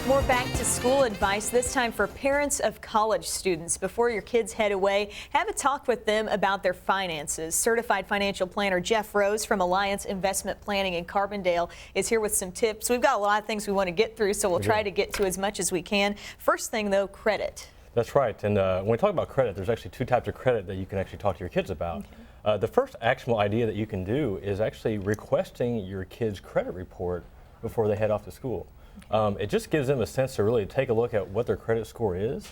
More back to school advice, this time for parents of college students. Before your kids head away, have a talk with them about their finances. Certified financial planner Jeff Rose from Alliance Investment Planning in Carbondale is here with some tips. We've got a lot of things we want to get through, so we'll try to get to as much as we can. First thing though, credit. That's right. And when we talk about credit, there's actually two types of credit that you can actually talk to your kids about. Okay. The first actionable idea that you can do is actually requesting your kids' credit report before they head off to school. It just gives them a sense to really take a look at what their credit score is,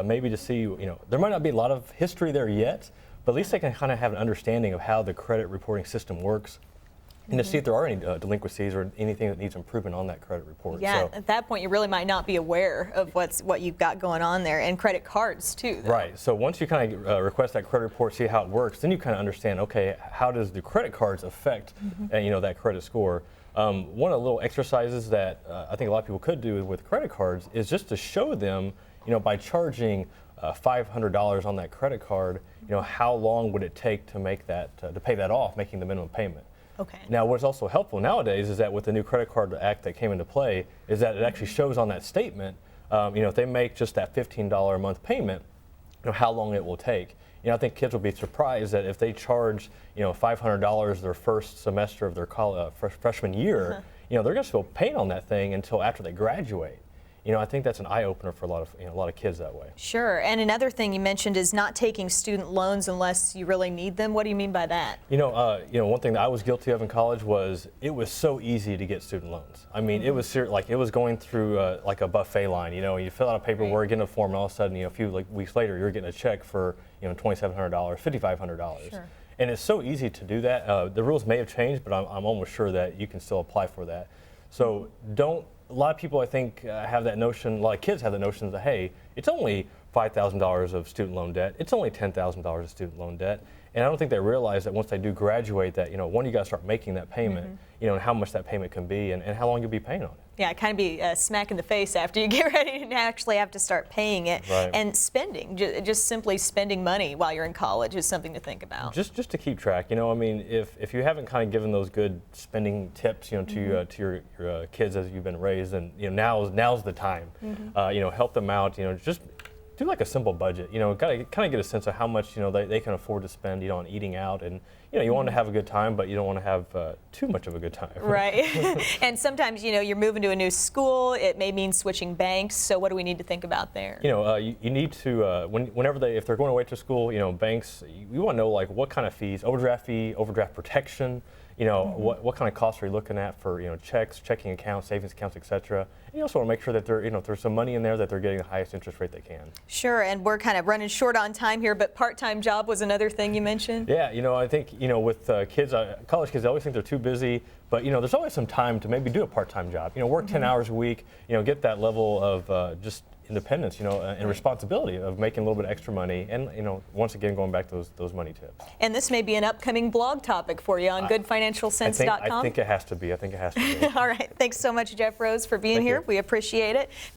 maybe to see, there might not be a lot of history there yet, but at least they can kind of have an understanding of how the credit reporting system works. And to see if there are any delinquencies or anything that needs improvement on that credit report. Yeah, at that point you really might not be aware of what you've got going on there, and credit cards too. Though. Right, so once you kind of request that credit report, see how it works, then you kind of understand, okay, how does the credit cards affect that credit score. One of the little exercises that I think a lot of people could do with credit cards is just to show them, by charging $500 on that credit card, how long would it take to make that to pay that off, making the minimum payment. Okay. Now, what's also helpful nowadays is that with the new credit card act that came into play, is that it actually shows on that statement, if they make just that $15 a month payment, how long it will take. I think kids will be surprised that if they charge, $500 their first semester of their freshman year, they're going to still pay on that thing until after they graduate. I think that's an eye-opener for a lot of kids that way. Sure. And another thing you mentioned is not taking student loans unless you really need them. What do you mean by that? One thing that I was guilty of in college was it was so easy to get student loans. I mean, it was like it was going through like a buffet line. You fill out a paperwork, get a form, and all of a sudden, a few weeks later, you're getting a check for $2,700, $5,500. Sure. And it's so easy to do that. The rules may have changed, but I'm almost sure that you can still apply for that. So a lot of people, I think, have that notion, a lot of kids have the notion that, hey, it's only $5,000 of student loan debt. It's only $10,000 of student loan debt. And I don't think they realize that once they do graduate that, one, you got to start making that payment, and how much that payment can be and how long you'll be paying on it. Yeah, it kind of be a smack in the face after you get ready to actually have to start paying it. Right. And spending, just simply spending money while you're in college is something to think about. Just to keep track, I mean, if you haven't kind of given those good spending tips, to your kids as you've been raised, then now's the time. Help them out. Just do like a simple budget. Gotta kind of get a sense of how much they can afford to spend on eating out, and you want to have a good time, but you don't want to have too much of a good time. Right. And sometimes you're moving to a new school. It may mean switching banks. So what do we need to think about there? You need to whenever if they're going away to school, banks, you want to know like what kind of fees, overdraft fee, overdraft protection. What kind of costs are you looking at for checks, checking accounts, savings accounts, etc. And you also want to make sure that if there's some money in there, that they're getting the highest interest rate they can. Sure, and we're kind of running short on time here, but part-time job was another thing you mentioned. Yeah, I think with kids, college kids, they always think they're too busy, but there's always some time to maybe do a part-time job. Work 10 hours a week. Get that level of just independence, and responsibility of making a little bit extra money, and once again going back to those money tips. And this may be an upcoming blog topic for you on goodfinancialsense.com. I think it has to be. All right, thanks so much, Jeff Rose, for being here. We appreciate it.